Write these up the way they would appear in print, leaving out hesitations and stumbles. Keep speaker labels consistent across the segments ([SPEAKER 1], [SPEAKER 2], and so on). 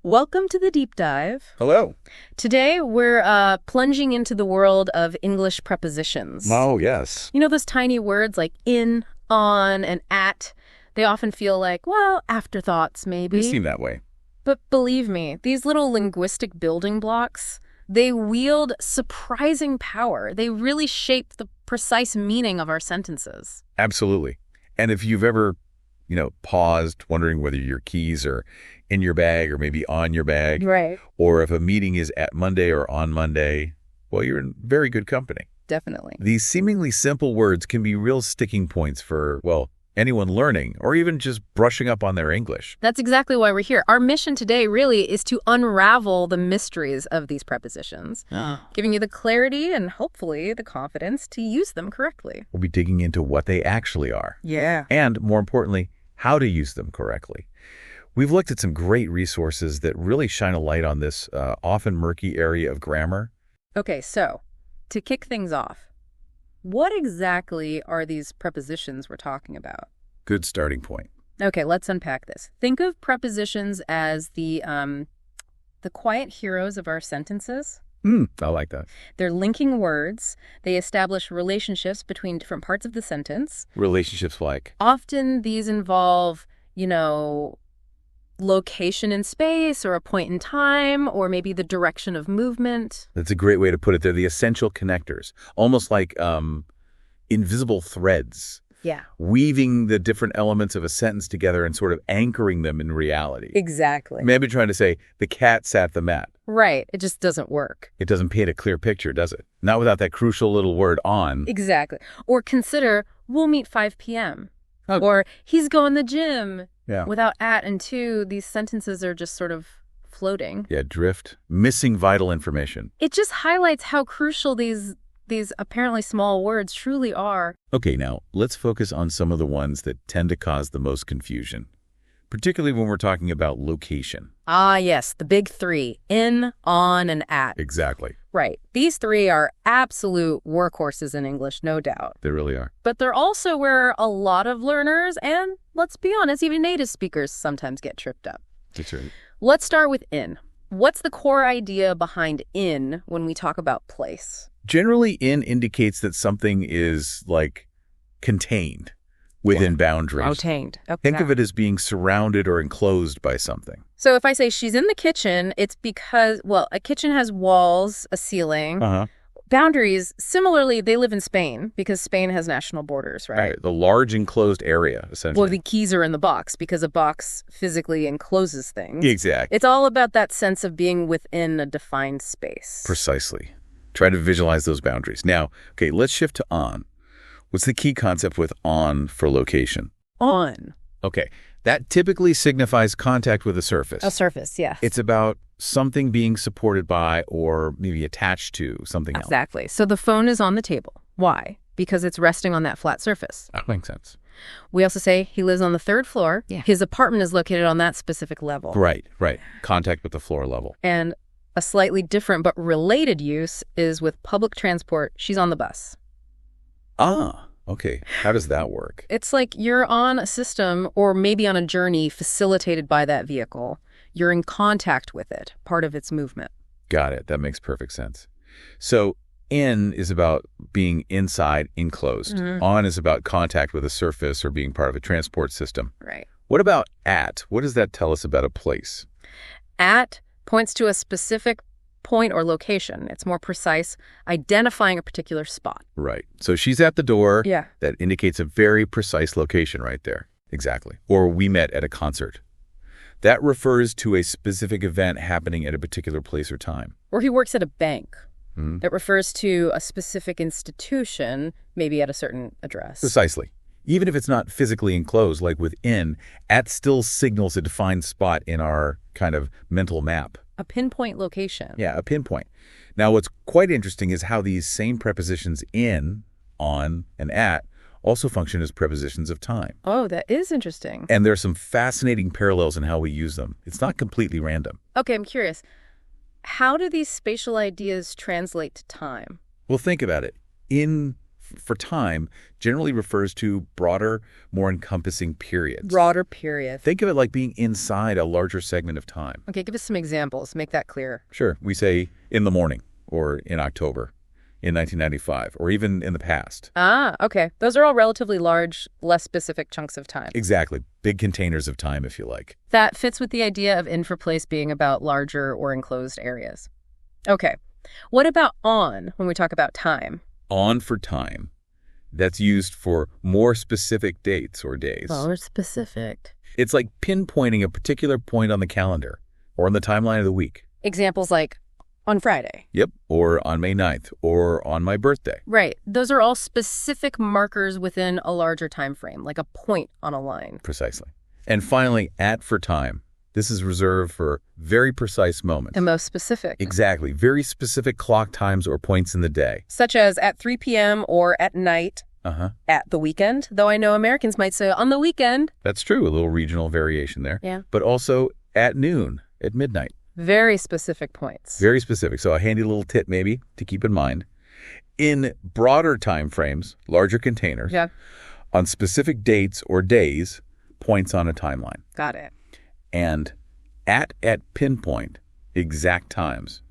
[SPEAKER 1] Welcome to the deep dive.
[SPEAKER 2] Hello.
[SPEAKER 1] Today we're plunging into the world of English prepositions.
[SPEAKER 2] Oh, yes.
[SPEAKER 1] You know those tiny words like in, on, and at? They often feel like, well, afterthoughts maybe.
[SPEAKER 2] They seem that way.
[SPEAKER 1] But believe me, these little linguistic building blocks, they wield surprising power. They really shape the precise meaning of our sentences.
[SPEAKER 2] Absolutely. And if you've ever, paused wondering whether your keys are in your bag or maybe on your bag,
[SPEAKER 1] Right.
[SPEAKER 2] or if a meeting is at Monday or on Monday, well, you're in very good company.
[SPEAKER 1] Definitely.
[SPEAKER 2] These seemingly simple words can be real sticking points for, anyone learning or even just brushing up on their English.
[SPEAKER 1] That's exactly why we're here. Our mission today really is to unravel the mysteries of these prepositions, giving you the clarity and hopefully the confidence to use them correctly.
[SPEAKER 2] We'll be digging into what they actually are.
[SPEAKER 1] Yeah.
[SPEAKER 2] And more importantly, how to use them correctly. We've looked at some great resources that really shine a light on this often murky area of grammar.
[SPEAKER 1] Okay, so to kick things off, what exactly are these prepositions we're talking about?
[SPEAKER 2] Good starting point.
[SPEAKER 1] Okay, let's unpack this. Think of prepositions as the quiet heroes of our sentences.
[SPEAKER 2] I like that.
[SPEAKER 1] They're linking words. They establish relationships between different parts of the sentence.
[SPEAKER 2] Relationships like?
[SPEAKER 1] Often these involve, location in space or a point in time or maybe the direction of movement.
[SPEAKER 2] That's a great way to put it. They're the essential connectors, almost like invisible threads.
[SPEAKER 1] Yeah.
[SPEAKER 2] Weaving the different elements of a sentence together and sort of anchoring them in reality.
[SPEAKER 1] Exactly.
[SPEAKER 2] Maybe trying to say, the cat sat the mat.
[SPEAKER 1] Right. It just doesn't work.
[SPEAKER 2] It doesn't paint a clear picture, does it? Not without that crucial little word on.
[SPEAKER 1] Exactly. Or consider, we'll meet 5 p.m.
[SPEAKER 2] Oh.
[SPEAKER 1] Or he's going to the gym.
[SPEAKER 2] Yeah.
[SPEAKER 1] Without at and to, these sentences are just sort of floating.
[SPEAKER 2] Yeah, drift. Missing vital information.
[SPEAKER 1] It just highlights how crucial these apparently small words truly are.
[SPEAKER 2] Okay, now let's focus on some of the ones that tend to cause the most confusion, particularly when we're talking about location.
[SPEAKER 1] Ah, yes, the big three, in, on, and at.
[SPEAKER 2] Exactly.
[SPEAKER 1] Right. These three are absolute workhorses in English, no doubt.
[SPEAKER 2] They really are.
[SPEAKER 1] But they're also where a lot of learners and, let's be honest, even native speakers sometimes get tripped up.
[SPEAKER 2] That's right.
[SPEAKER 1] Let's start with in. What's the core idea behind in when we talk about place?
[SPEAKER 2] Generally, in indicates that something is, contained within boundaries.
[SPEAKER 1] Contained. Okay.
[SPEAKER 2] Think of it as being surrounded or enclosed by something.
[SPEAKER 1] So if I say she's in the kitchen, it's because, a kitchen has walls, a ceiling. Boundaries, similarly, they live in Spain because Spain has national borders, right?
[SPEAKER 2] Right, the large enclosed area, essentially.
[SPEAKER 1] Well, the keys are in the box because a box physically encloses things.
[SPEAKER 2] Exactly.
[SPEAKER 1] It's all about that sense of being within a defined space.
[SPEAKER 2] Precisely. Try to visualize those boundaries. Now, okay, let's shift to on. What's the key concept with on for location?
[SPEAKER 1] On.
[SPEAKER 2] Okay, that typically signifies contact with a surface.
[SPEAKER 1] A surface, yes.
[SPEAKER 2] It's about something being supported by or maybe attached to something else.
[SPEAKER 1] Exactly. So the phone is on the table. Why? Because it's resting on that flat surface.
[SPEAKER 2] That makes sense.
[SPEAKER 1] We also say he lives on the 3rd floor.
[SPEAKER 2] Yeah.
[SPEAKER 1] His apartment is located on that specific level.
[SPEAKER 2] Right. Contact with the floor level.
[SPEAKER 1] And a slightly different but related use is with public transport. She's on the bus.
[SPEAKER 2] Ah, okay. How does that work?
[SPEAKER 1] It's like you're on a system or maybe on a journey facilitated by that vehicle. You're in contact with it, part of its movement.
[SPEAKER 2] Got it. That makes perfect sense. So in is about being inside, enclosed.
[SPEAKER 1] Mm-hmm.
[SPEAKER 2] On is about contact with a surface or being part of a transport system.
[SPEAKER 1] Right.
[SPEAKER 2] What about at? What does that tell us about a place?
[SPEAKER 1] At points to a specific point or location. It's more precise, identifying a particular spot.
[SPEAKER 2] Right. So she's at the door.
[SPEAKER 1] Yeah.
[SPEAKER 2] That indicates a very precise location right there. Exactly. Or we met at a concert. That refers to a specific event happening at a particular place or time.
[SPEAKER 1] Or he works at a bank.
[SPEAKER 2] Mm-hmm.
[SPEAKER 1] That refers to a specific institution, maybe at a certain address.
[SPEAKER 2] Precisely. Even if it's not physically enclosed, like within, at still signals a defined spot in our kind of mental map.
[SPEAKER 1] A pinpoint location.
[SPEAKER 2] Yeah, a pinpoint. Now, what's quite interesting is how these same prepositions in, on, and at also function as prepositions of time.
[SPEAKER 1] Oh, that is interesting.
[SPEAKER 2] And there are some fascinating parallels in how we use them. It's not completely random.
[SPEAKER 1] Okay, I'm curious. How do these spatial ideas translate to time?
[SPEAKER 2] Well, think about it. In for time generally refers to broader, more encompassing periods.
[SPEAKER 1] Broader period.
[SPEAKER 2] Think of it like being inside a larger segment of time.
[SPEAKER 1] Okay, give us some examples. Make that clear.
[SPEAKER 2] Sure. We say in the morning or in October, in 1995, or even in the past.
[SPEAKER 1] Ah, okay. Those are all relatively large, less specific chunks of time.
[SPEAKER 2] Exactly. Big containers of time, if you like.
[SPEAKER 1] That fits with the idea of in for place being about larger or enclosed areas. Okay. What about on when we talk about time?
[SPEAKER 2] On for time. That's used for more specific dates or days.
[SPEAKER 1] More specific.
[SPEAKER 2] It's like pinpointing a particular point on the calendar or on the timeline of the week.
[SPEAKER 1] Examples like on Friday.
[SPEAKER 2] Yep, or on May 9th, or on my birthday.
[SPEAKER 1] Right. Those are all specific markers within a larger time frame, like a point on a line.
[SPEAKER 2] Precisely. And finally, at for time. This is reserved for very precise moments.
[SPEAKER 1] And most specific.
[SPEAKER 2] Exactly. Very specific clock times or points in the day.
[SPEAKER 1] Such as at 3 p.m. or at night. At the weekend, though I know Americans might say on the weekend.
[SPEAKER 2] That's true. A little regional variation there.
[SPEAKER 1] Yeah.
[SPEAKER 2] But also at noon, at midnight.
[SPEAKER 1] Very specific points.
[SPEAKER 2] Very specific. So a handy little tip maybe to keep in mind. In broader time frames, larger containers, on specific dates or days, points on a timeline.
[SPEAKER 1] Got it.
[SPEAKER 2] And at pinpoint, exact times,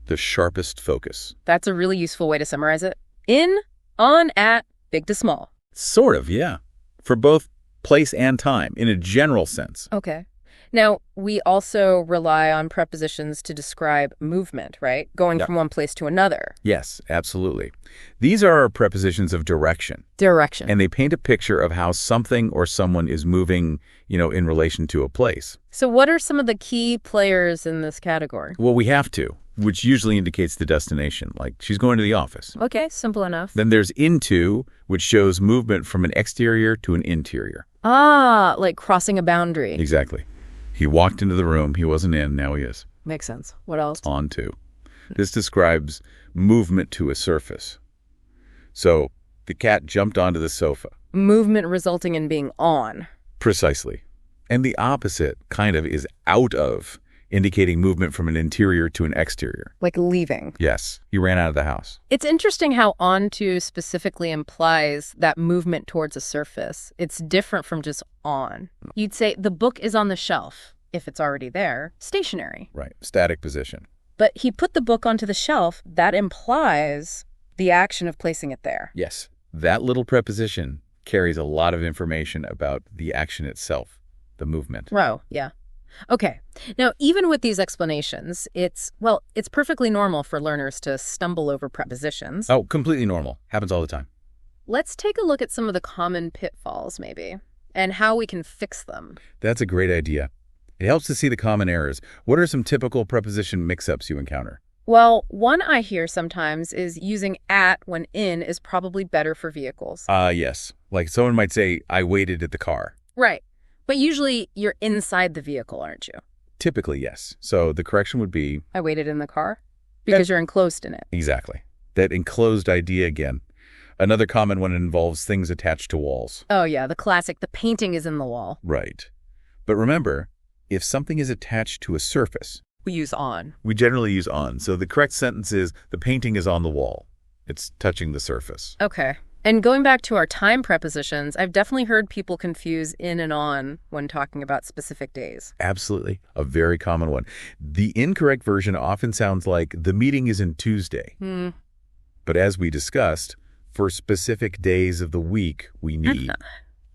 [SPEAKER 2] the sharpest focus.
[SPEAKER 1] That's a really useful way to summarize it. In, on, at, big to small.
[SPEAKER 2] Sort of, yeah. For both place and time, in a general sense.
[SPEAKER 1] Okay. Now, we also rely on prepositions to describe movement, right? Going from one place to another.
[SPEAKER 2] Yes, absolutely. These are our prepositions of direction.
[SPEAKER 1] Direction.
[SPEAKER 2] And they paint a picture of how something or someone is moving, in relation to a place.
[SPEAKER 1] So what are some of the key players in this category?
[SPEAKER 2] Well, we have to, which usually indicates the destination, like she's going to the office.
[SPEAKER 1] Okay, simple enough.
[SPEAKER 2] Then there's into, which shows movement from an exterior to an interior.
[SPEAKER 1] Ah, like crossing a boundary.
[SPEAKER 2] Exactly. He walked into the room. He wasn't in. Now he is.
[SPEAKER 1] Makes sense. What else?
[SPEAKER 2] On to. This describes movement to a surface. So the cat jumped onto the sofa.
[SPEAKER 1] Movement resulting in being on.
[SPEAKER 2] Precisely. And the opposite, kind of, is out of, indicating movement from an interior to an exterior.
[SPEAKER 1] Like leaving.
[SPEAKER 2] Yes. He ran out of the house.
[SPEAKER 1] It's interesting how onto specifically implies that movement towards a surface. It's different from just on. You'd say the book is on the shelf, if it's already there, stationary.
[SPEAKER 2] Right. Static position.
[SPEAKER 1] But he put the book onto the shelf. That implies the action of placing it there.
[SPEAKER 2] Yes. That little preposition carries a lot of information about the action itself, the movement.
[SPEAKER 1] Oh, yeah. Okay. Now, even with these explanations, it's perfectly normal for learners to stumble over prepositions.
[SPEAKER 2] Oh, completely normal. Happens all the time.
[SPEAKER 1] Let's take a look at some of the common pitfalls, maybe, and how we can fix them.
[SPEAKER 2] That's a great idea. It helps to see the common errors. What are some typical preposition mix-ups you encounter?
[SPEAKER 1] Well, one I hear sometimes is using at when in is probably better for vehicles.
[SPEAKER 2] Yes. Like someone might say, I waited at the car.
[SPEAKER 1] Right. But usually you're inside the vehicle, aren't you?
[SPEAKER 2] Typically, yes. So the correction would be...
[SPEAKER 1] I waited in the car? Because you're enclosed in it.
[SPEAKER 2] Exactly. That enclosed idea again. Another common one involves things attached to walls.
[SPEAKER 1] Oh, yeah. The classic, the painting is in the wall.
[SPEAKER 2] Right. But remember, if something is attached to a surface...
[SPEAKER 1] We use on.
[SPEAKER 2] We generally use on. So the correct sentence is, the painting is on the wall. It's touching the surface.
[SPEAKER 1] Okay. And going back to our time prepositions, I've definitely heard people confuse in and on when talking about specific days.
[SPEAKER 2] Absolutely. A very common one. The incorrect version often sounds like, the meeting is on Tuesday. But as we discussed, for specific days of the week, we need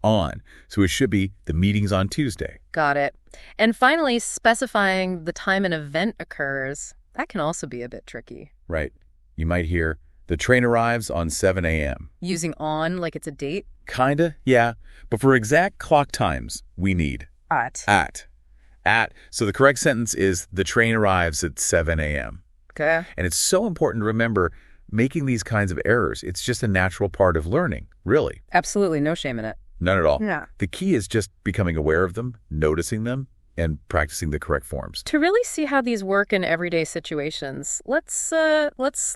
[SPEAKER 2] on. So it should be, the meeting's on Tuesday.
[SPEAKER 1] Got it. And finally, specifying the time an event occurs, that can also be a bit tricky.
[SPEAKER 2] Right. You might hear, the train arrives on 7 a.m.
[SPEAKER 1] Using on like it's a date?
[SPEAKER 2] Kinda, yeah. But for exact clock times, we need
[SPEAKER 1] At.
[SPEAKER 2] At. So the correct sentence is, the train arrives at 7 a.m.
[SPEAKER 1] Okay.
[SPEAKER 2] And it's so important to remember, making these kinds of errors, it's just a natural part of learning, really.
[SPEAKER 1] Absolutely. No shame in it.
[SPEAKER 2] None at all.
[SPEAKER 1] Yeah.
[SPEAKER 2] The key is just becoming aware of them, noticing them, and practicing the correct forms.
[SPEAKER 1] To really see how these work in everyday situations, let's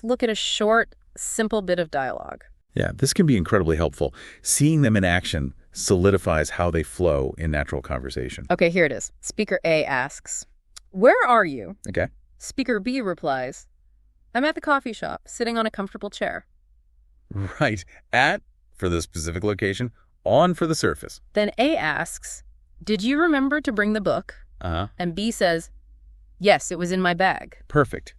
[SPEAKER 1] look at a short, simple bit of dialogue.
[SPEAKER 2] Yeah, this can be incredibly helpful. Seeing them in action solidifies how they flow in natural conversation.
[SPEAKER 1] Okay, here it is. Speaker A asks, "Where are you?"
[SPEAKER 2] Okay.
[SPEAKER 1] Speaker B replies, "I'm at the coffee shop, sitting on a comfortable chair."
[SPEAKER 2] Right. At for the specific location, on for the surface.
[SPEAKER 1] Then A asks, did you remember to bring the book?
[SPEAKER 2] Uh-huh.
[SPEAKER 1] And B says, yes, it was in my bag.
[SPEAKER 2] Perfect.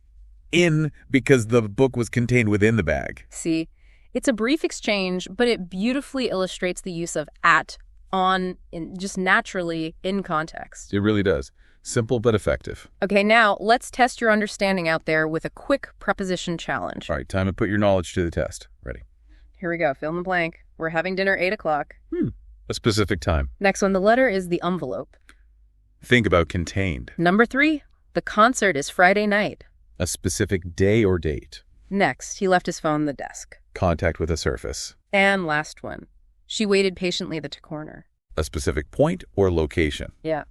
[SPEAKER 2] In because the book was contained within the bag.
[SPEAKER 1] See, it's a brief exchange, but it beautifully illustrates the use of at, on, just naturally in context.
[SPEAKER 2] It really does. Simple but effective.
[SPEAKER 1] Okay, now let's test your understanding out there with a quick preposition challenge.
[SPEAKER 2] All right, time to put your knowledge to the test. Ready?
[SPEAKER 1] Here we go, fill in the blank. We're having dinner 8 o'clock.
[SPEAKER 2] A specific time.
[SPEAKER 1] Next one, the letter is the envelope.
[SPEAKER 2] Think about contained.
[SPEAKER 1] Number 3, the concert is Friday night.
[SPEAKER 2] A specific day or date.
[SPEAKER 1] Next, he left his phone on the desk.
[SPEAKER 2] Contact with a surface.
[SPEAKER 1] And last one, she waited patiently at the corner.
[SPEAKER 2] A specific point or location.
[SPEAKER 1] Yeah.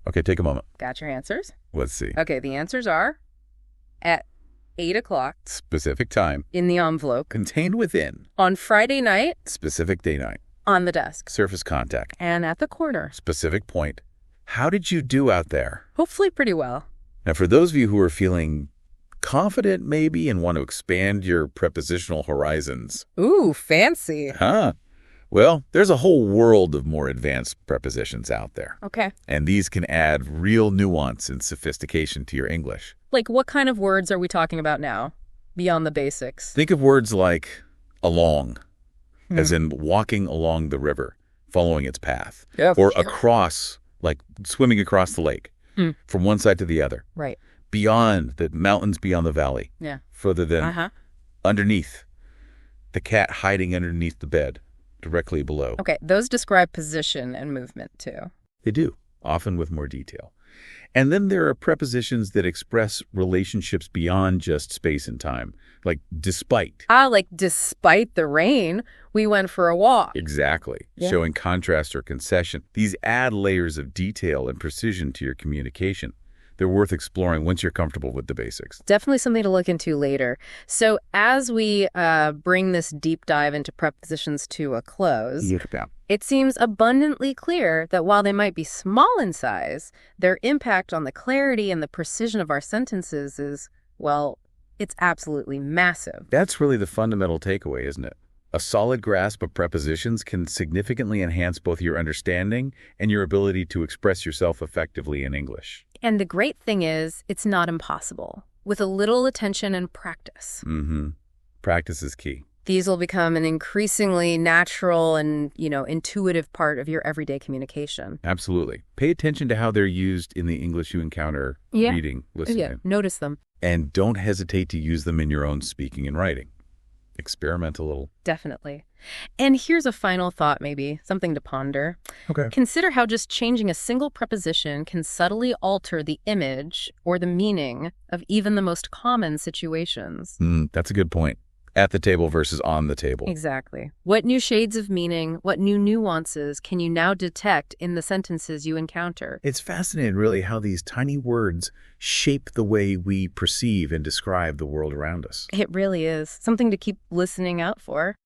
[SPEAKER 2] Okay, take a moment.
[SPEAKER 1] Got your answers?
[SPEAKER 2] Let's see.
[SPEAKER 1] Okay, the answers are at 8 o'clock.
[SPEAKER 2] Specific time.
[SPEAKER 1] In the envelope.
[SPEAKER 2] Contained within.
[SPEAKER 1] On Friday night.
[SPEAKER 2] Specific day night.
[SPEAKER 1] On the desk.
[SPEAKER 2] Surface contact.
[SPEAKER 1] And at the corner.
[SPEAKER 2] Specific point. How did you do out there?
[SPEAKER 1] Hopefully pretty well.
[SPEAKER 2] Now, for those of you who are feeling confident maybe and want to expand your prepositional horizons.
[SPEAKER 1] Ooh, fancy.
[SPEAKER 2] Well, there's a whole world of more advanced prepositions out there.
[SPEAKER 1] Okay.
[SPEAKER 2] And these can add real nuance and sophistication to your English.
[SPEAKER 1] Like what kind of words are we talking about now, beyond the basics?
[SPEAKER 2] Think of words like along, as in walking along the river, following its path.
[SPEAKER 1] Yeah,
[SPEAKER 2] or across, like swimming across the lake, from one side to the other.
[SPEAKER 1] Right.
[SPEAKER 2] Beyond, the mountains beyond the valley.
[SPEAKER 1] Yeah.
[SPEAKER 2] Further than underneath. The cat hiding underneath the bed, directly below.
[SPEAKER 1] Okay, those describe position and movement too.
[SPEAKER 2] They do, often with more detail. And then there are prepositions that express relationships beyond just space and time, like despite.
[SPEAKER 1] Like despite the rain, we went for a walk.
[SPEAKER 2] Exactly, showing contrast or concession. These add layers of detail and precision to your communication. They're worth exploring once you're comfortable with the basics.
[SPEAKER 1] Definitely something to look into later. So as we bring this deep dive into prepositions to a close, it seems abundantly clear that while they might be small in size, their impact on the clarity and the precision of our sentences is, well, it's absolutely massive.
[SPEAKER 2] That's really the fundamental takeaway, isn't it? A solid grasp of prepositions can significantly enhance both your understanding and your ability to express yourself effectively in English.
[SPEAKER 1] And the great thing is, it's not impossible. With a little attention and practice.
[SPEAKER 2] Practice is key.
[SPEAKER 1] These will become an increasingly natural and, intuitive part of your everyday communication.
[SPEAKER 2] Absolutely. Pay attention to how they're used in the English you encounter reading, listening.
[SPEAKER 1] Yeah, notice them.
[SPEAKER 2] And don't hesitate to use them in your own speaking and writing. Experiment a little.
[SPEAKER 1] Definitely. And here's a final thought, maybe, something to ponder.
[SPEAKER 2] Okay.
[SPEAKER 1] Consider how just changing a single preposition can subtly alter the image or the meaning of even the most common situations.
[SPEAKER 2] That's a good point. At the table versus on the table.
[SPEAKER 1] Exactly. What new shades of meaning, what new nuances can you now detect in the sentences you encounter?
[SPEAKER 2] It's fascinating, really, how these tiny words shape the way we perceive and describe the world around us.
[SPEAKER 1] It really is. Something to keep listening out for.